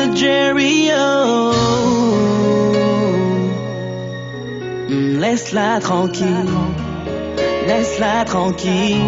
de Jerry, laisse-la tranquille, laisse-la tranquille.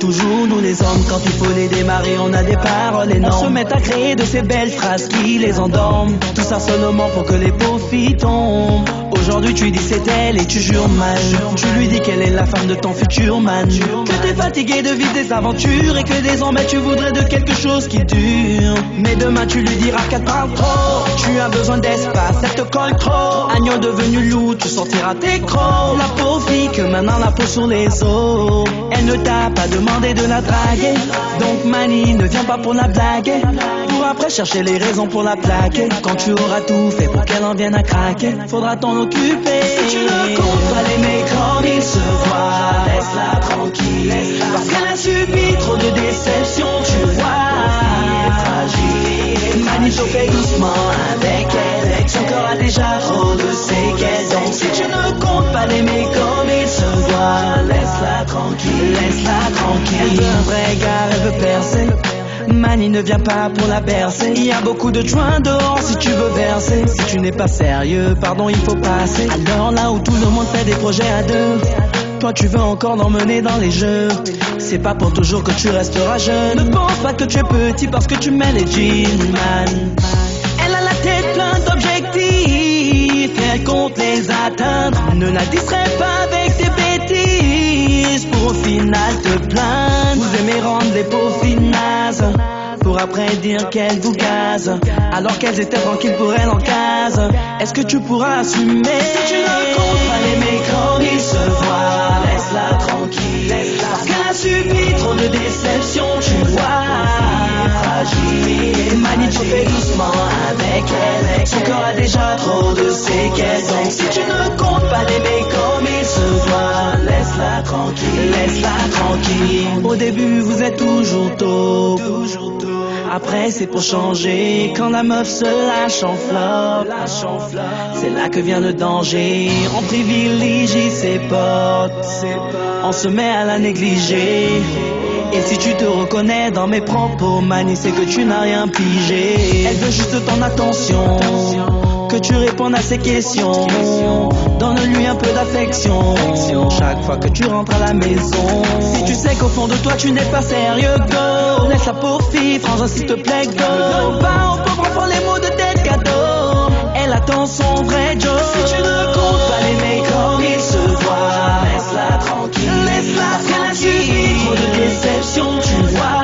Toujours nous les hommes, quand il faut les démarrer, on a des paroles énormes. On se met à créer de ces belles phrases qui les endorment. Tout ça seulement pour que les pauvres filles tombent. Aujourd'hui tu dis c'est elle et tu jures mal. Tu lui dis qu'elle est la femme de ton futur man. Que t'es fatigué de vivre des aventures et que désormais tu voudrais de quelque chose qui dure. Mais demain tu lui diras qu'elle parle trop. Tu as besoin d'espace, elle te colle trop. Agneau devenu loup, tu sortiras tes crocs. La pauvre fille que maintenant la peau sur les os. Elle ne t'a pas demandé de la draguer. Donc Mani, ne viens pas pour la blaguer. Pour après chercher les raisons pour la plaquer. Quand tu auras tout fait pour qu'elle en vienne à craquer, faudra t'en occuper. Si tu ne comptes pas l'aimer comme il se voit, laisse-la tranquille. Parce qu'elle a subi trop de déceptions, tu vois. Elle est fragile. Mani, je fais doucement avec elle. Son corps a déjà trop de séquelles. Donc si tu ne comptes pas l'aimer comme il se doit, laisse-la tranquille, laisse-la tranquille. Elle veut un vrai gars, elle veut percer. Mani, ne viens pas pour la bercer. Il y a beaucoup de joints dehors si tu veux verser. Si tu n'es pas sérieux, pardon, il faut passer. Alors là où tout le monde fait des projets à deux, toi tu veux encore l'emmener dans les jeux. C'est pas pour toujours que tu resteras jeune. Ne pense pas que tu es petit parce que tu mets les jeans, man. Elle a la tête pleine d'objectifs et elle compte les atteindre. Ne la distrais pas avec tes bêtises pour au final te plaindre. Vous aimez rendre les pauvres filles nazes pour après dire qu'elles vous gazent alors qu'elles étaient tranquilles pour elles en case. Est-ce que tu pourras assumer? Si tu ne comptes pas l'aimer comme il se voit, laisse-la tranquille. Parce qu'elle a subi trop de déceptions, tu vois. Fragile. Mani, tu fais doucement avec elle. Son corps a déjà trop de séquelles. Donc si tu ne comptes pas l'aimer comme il se doit, laisse-la tranquille, laisse-la tranquille. Au début vous êtes toujours tôt. Après c'est pour changer. Quand la meuf se lâche en flop, c'est là que vient le danger. On privilégie ses potes, on se met à la négliger. Et si tu te reconnais dans mes propos, Mani, c'est que tu n'as rien pigé. Elle veut juste ton attention, que tu répondes à ses questions. Donne-lui un peu d'affection chaque fois que tu rentres à la maison. Si tu sais qu'au fond de toi tu n'es pas sérieux, go. Laisse la pauvre fille, frangin s'il te plaît, go. Pas au pauvre enfant les mots de tes cadeaux. Elle attend son vrai Joe. Si tu ne comptes pas l'aimer comme il se voit, laisse-la tranquille. Laisse-la qu'elle a subi trop de déceptions, tu vois.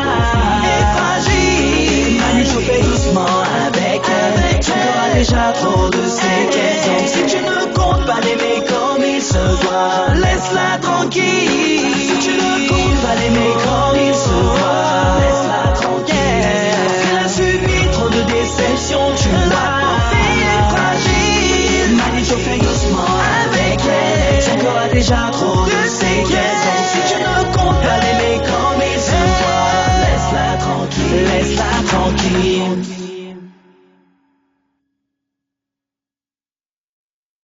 Elle est fragile. Mani, je fais doucement avec elle. Son corps a déjà trop de séquelles. Donc si tu ne comptes pas l'aimer comme il se doit, laisse-la tranquille. Si tu ne comptes pas l'aimer comme il se doit, laisse-la tranquille. Parce qu'elle a subi trop de déceptions, tu vois. Elle est fragile. Mani, je fais doucement avec elle. Son corps a déjà trop